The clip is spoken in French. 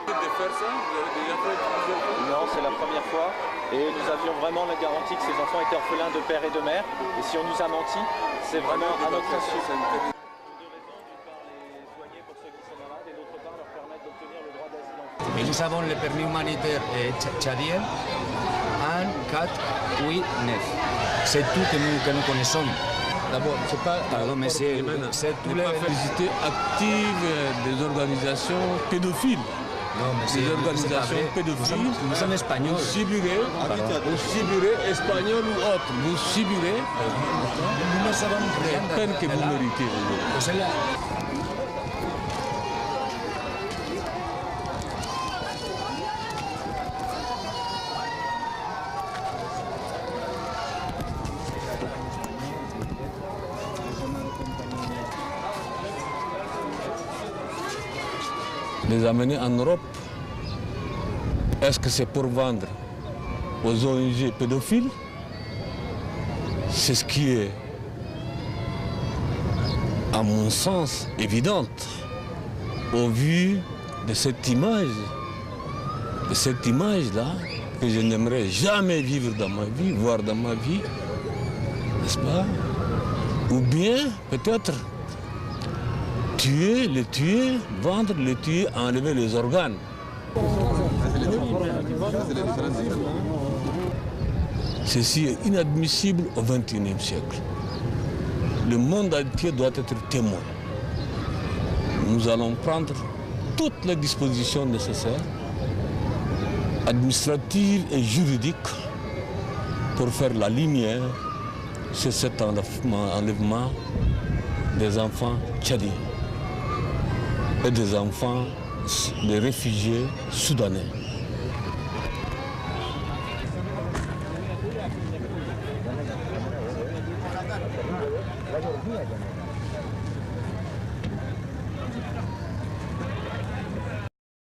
De faire ça, vous avez déjà fait plusieurs fois? Non, c'est la première fois. Et nous avions vraiment la garantie que ces enfants étaient orphelins de père et de mère. Et si on nous a menti, c'est vraiment à notre insu. Et nous avons le permis humanitaire tchadien 1, 4, 8, 9. C'est tout que nous connaissons. D'abord, c'est pas Pardon, mais c'est tous les... visiter active des organisations pédophiles. Non, mais Des organisations pédophiles. Nous sommes espagnols. Vous subirez espagnol ou autre. Vous subirez Nous ne savons rien. les peines que vous méritez. Les amener en Europe, est-ce que c'est pour vendre aux ONG pédophiles? C'est ce qui est, à mon sens, évident au vu de cette image-là, que je n'aimerais jamais vivre dans ma vie, voir dans ma vie, n'est-ce pas? Ou bien, peut-être, tuer, le tuer, vendre, le tuer, enlever les organes. Ceci est inadmissible au XXIe siècle. Le monde entier doit être témoin. Nous allons prendre toutes les dispositions nécessaires, administratives et juridiques, pour faire la lumière sur cet enlèvement des enfants tchadiens et des enfants, des réfugiés soudanais.